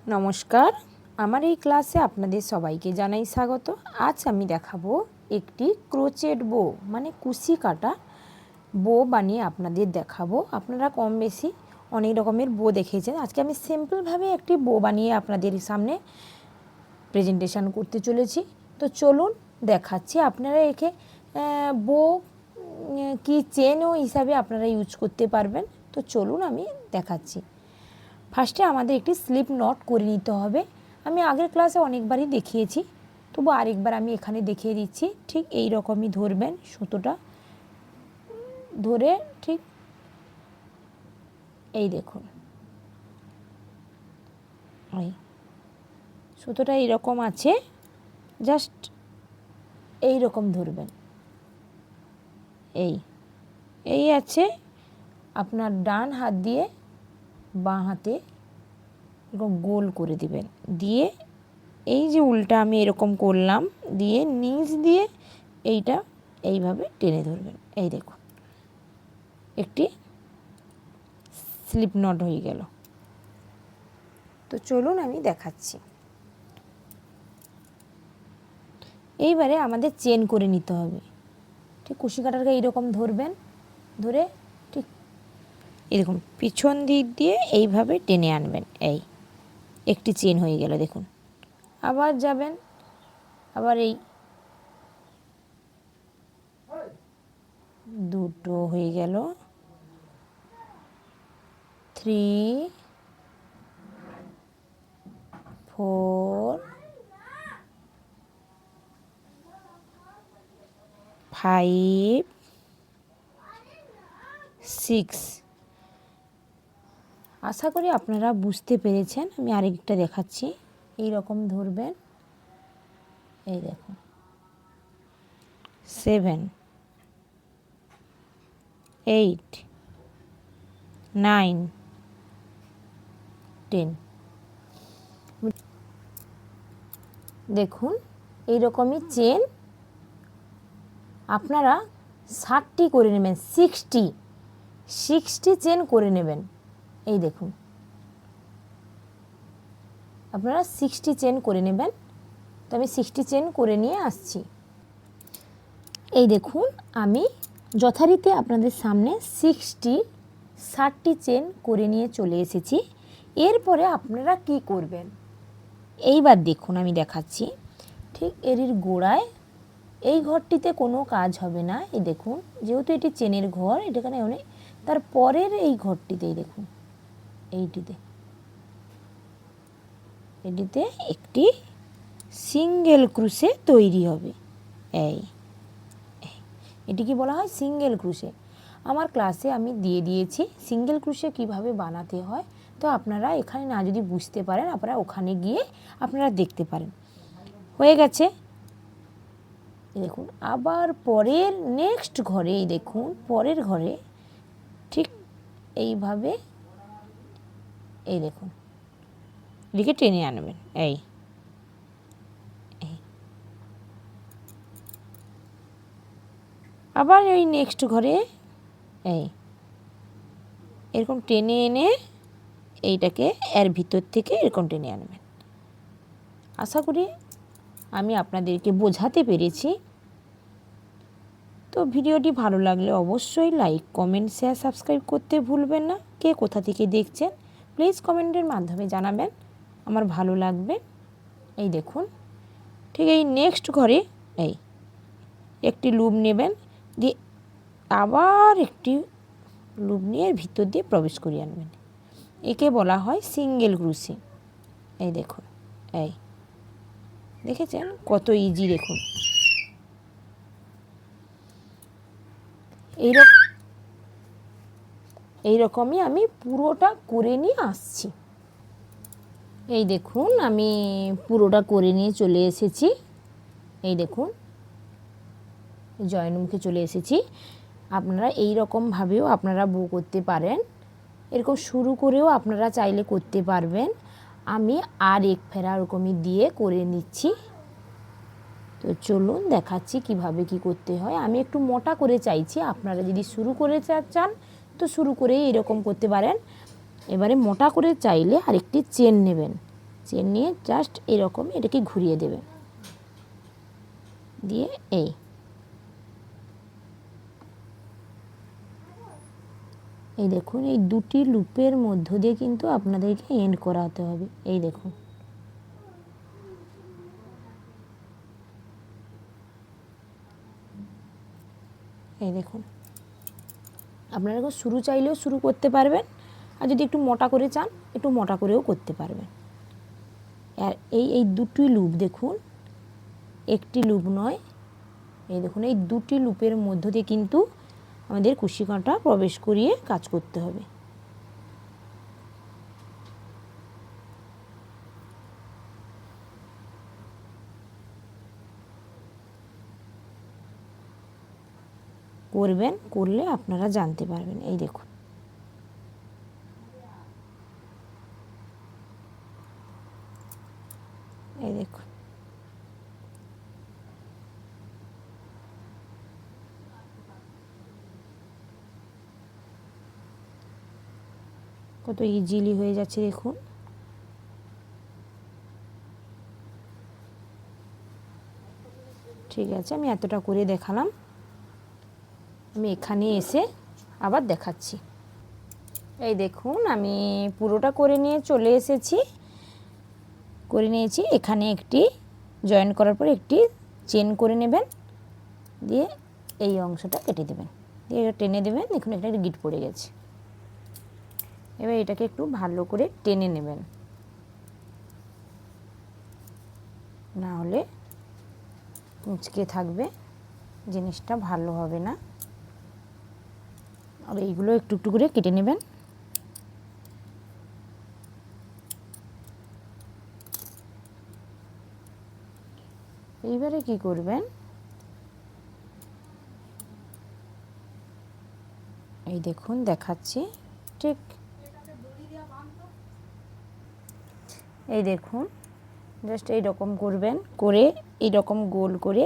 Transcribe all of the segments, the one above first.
নমস্কার, আমার এই ক্লাসে আপনাদের সবাইকে জানাই স্বাগত। আজ আমি দেখাবো একটি ক্রোচেট বো মানে কুশি কাটা বো বানিয়ে আপনাদের দেখাবো। আপনারা কম বেশি অনেক রকমের বো দেখেছেন, আজকে আমি সিম্পলভাবে একটি বো বানিয়ে আপনাদের সামনে প্রেজেন্টেশন করতে চলেছি। তো চলুন দেখাচ্ছি। আপনারা একে বো কি চেনও হিসাবে আপনারা ইউজ করতে পারবেন। তো চলুন আমি দেখাচ্ছি। ফার্স্টে আমাদের একটি স্লিপ নট করে নিতে হবে। আমি আগের ক্লাসে অনেকবারই দেখিয়েছি, তবু আরেকবার আমি এখানে দেখিয়ে দিচ্ছি। ঠিক এই রকমই ধরবেন, সুতোটা ধরে ঠিক এই দেখুন, ওই সুতোটা এইরকম আছে, জাস্ট এই রকম ধরবেন। এই আছে, আপনার ডান হাত দিয়ে বাঁ হাতে এরকম গোল করে দিবেন, দিয়ে এই যে উল্টা আমি এরকম করলাম, দিয়ে নিচ দিয়ে এইটা এইভাবে টেনে ধরবেন। এই দেখুন, একটি স্লিপ নট হয়ে গেল। তো চলুন আমি দেখাচ্ছি। এইবারে আমাদের চেন করে নিতে হবে। ঠিক কুশি কাটারকে এইরকম ধরবেন, ধরে ঠিক এরকম পিছন দিক দিয়ে এইভাবে টেনে আনবেন। এই একটি চেন হয়ে গেল দেখুন। আবার যাবেন, আবার এই দুটো হয়ে গেল, 3 4 5 6। আশা করি আপনারা বুঝতে পেরেছেন। আমি আরেকটা দেখাচ্ছি। এই রকম ধরবেন, এই দেখুন 7 8 9 10। দেখুন এই রকমই চেন আপনারা 60টি করে নেবেন, 60 চেন করে নেবেন। এই দেখুন, আপনারা 60 চেন করে নেবেন। তো আমি 60 চেন করে নিয়ে আসছি। এই দেখুন, আমি যথারীতি আপনাদের সামনে 60টি চেন করে নিয়ে চলে এসেছি। এরপরে আপনারা কি করবেন এইবার দেখুন, আমি দেখাচ্ছি। ঠিক এর গোড়ায় এই ঘরটিতে কোনো কাজ হবে না। এই দেখুন, যেহেতু এটি চেনের ঘর, এটাখানে অনেক, তারপরের এই ঘরটিতেই দেখুন, এটিতে একটি সিঙ্গেল ক্রুশে তৈরি হবে। এটিকে বলা হয় সিঙ্গেল ক্রুশে। আমার ক্লাসে আমি দিয়ে দিয়েছি সিঙ্গেল ক্রুশে কিভাবে বানাতে হয়। তো আপনারা এখানে না যদি বুঝতে পারেন, আপনারা ওখানে গিয়ে আপনারা দেখতে পারেন। হয়ে গেছে। দেখুন, আবার পরের নেক্সট ঘরে, এই দেখুন পরের ঘরে ঠিক এইভাবে, এই দেখুন এদিকে টেনে আনবেন। এই আবার ওই নেক্সট ঘরে এই এরকম টেনে এনে এইটাকে এর ভিতর থেকে এরকম টেনে আনবেন। আশা করি আমি আপনাদেরকে বোঝাতে পেরেছি। তো ভিডিওটি ভালো লাগলে অবশ্যই লাইক, কমেন্ট, শেয়ার, সাবস্ক্রাইব করতে ভুলবেন না। কে কোথা থেকে দেখছেন প্লিজ কমেন্টের মাধ্যমে জানাবেন, আমার ভালো লাগবে। এই দেখুন, ঠিক এই নেক্সট ঘরে এই একটি লুপ নেবেন, দিয়ে আবার একটি লুপ নিয়ে ভিতর দিয়ে প্রবেশ করিয়ে আনবেন। একে বলা হয় সিঙ্গেল ক্রুশে। এই দেখুন, এই দেখেছেন কত ইজি। দেখুন এইরকমই আমি পুরোটা করে নিয়ে আসছি। এই দেখুন, আমি পুরোটা করে নিয়ে চলে এসেছি। এই দেখুন, জয়েন্টমুখে চলে এসেছি। আপনারা এই রকমভাবেও আপনারা বো করতে পারেন, এরকম শুরু করেও আপনারা চাইলে করতে পারবেন। আমি আর এক ফেরা ওরকমই দিয়ে করে নিচ্ছি। তো চলুন দেখাচ্ছি কিভাবে কি করতে হয়। আমি একটু মোটা করে চাইছি, আপনারা যদি শুরু করে চান তো শুরু করেই এরকম করতে পারেন। এবারে মোটা করে চাইলে আরেকটি চেন নেবেন, চেন নিয়ে জাস্ট এরকম এটাকে ঘুরিয়ে দেবে, দিয়ে এই দেখুন এই দুটি লুপের মধ্য দিয়ে কিন্তু আপনাদেরকে এন্ড করাতে হবে। এই দেখুন এই দেখুন আপনারা শুরু চাইলেও শুরু করতে পারবেন, আর যদি একটু মোটা করে চান একটু মোটা করেও করতে পারবেন। আর এই দুটি লুপ দেখুন, একটি লুপ নয়, এই দেখুন এই দুটি লুপের মধ্য দিয়ে কিন্তু আমাদের কুশি কাঁটা প্রবেশ করিয়ে কাজ করতে হবে। করবেন, করলে আপনারা জানতে পারবেন। এই দেখুন এই দেখুন কত ইজিলি হয়ে যাচ্ছে দেখুন। ঠিক আছে, আমি এতটা করে দেখালাম, আমি এখানে এসে আবার দেখাচ্ছি। এই দেখুন আমি পুরোটা করে নিয়ে চলে এসেছি, করে নিয়েছি। এখানে একটি জয়েন করার পর একটি চেন করে নেবেন, দিয়ে এই অংশটা কেটে দেবেন, দিয়ে এটা টেনে দেবেন। দেখুন একটা গিট পড়ে গেছে। এবার এটাকে একটু ভালো করে টেনে নেবেন, না হলে মুচকে থাকবে, জিনিসটা ভালো হবে না। আর এইগুলো একটু একটু করে কেটে নেবেন। এইবারে কি করবেন, এই দেখুন দেখাচ্ছি, ঠিক এই দেখুন জাস্ট এইরকম করবেন, করে এইরকম গোল করে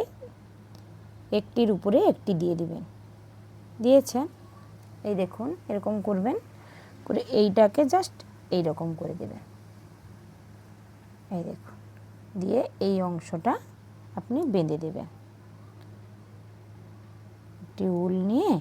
একটির উপরে একটি দিয়ে দিবেন, দিয়েছেন। এই দেখুন এরকম করবেন, করে এইটাকে জাস্ট এইরকম করে দেবেন। এই দেখুন, দিয়ে এই অংশটা আপনি বেঁধে দেবেন। একটি উল নিয়ে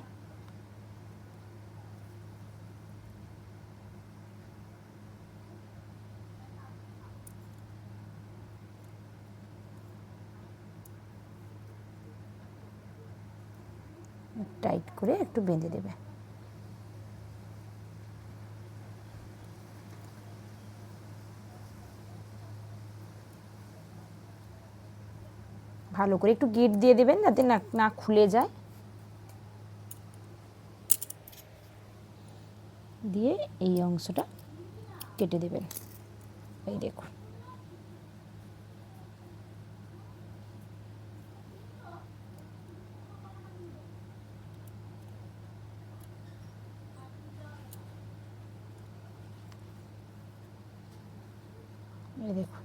টাইট করে একটু বেঁধে দেবে। ভালো করে একটু গিট দিয়ে দেবেন যাতে না খুলে যায়, দিয়ে এই অংশটা কেটে দেবেন। এই দেখুন এই দেখুন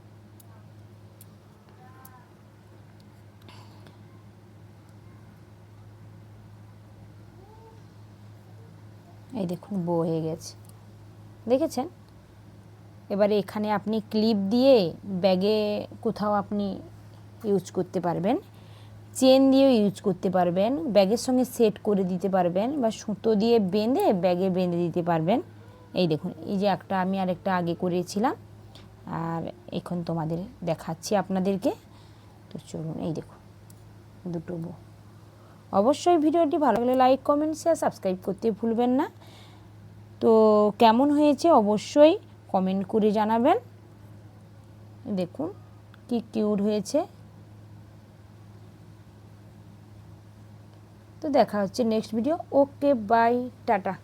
এই দেখুন বো হয়ে গেছে, দেখেছেন। এবারে এখানে আপনি ক্লিপ দিয়ে ব্যাগে কোথাও আপনি ইউজ করতে পারবেন, চেন দিয়েও ইউজ করতে পারবেন, ব্যাগের সঙ্গে সেট করে দিতে পারবেন, বা সুতো দিয়ে বেঁধে ব্যাগে বেঁধে দিতে পারবেন। এই দেখুন এই যে একটা আমি আরেকটা আগে করেছিলাম, আর এখন তোমাদের দেখাচ্ছি আপনাদেরকে। তো চলুন, এই দেখুন দুটো বো। অবশ্যই ভিডিওটি ভালো লাগলে লাইক কমেন্ট শেয়ার সাবস্ক্রাইব করতে ভুলবেন না। তো কেমন হয়েছে অবশ্যই কমেন্ট করে জানাবেন। দেখুন কি কিউট হয়েছে। তো দেখা হচ্ছে next video. Okay bye, tata.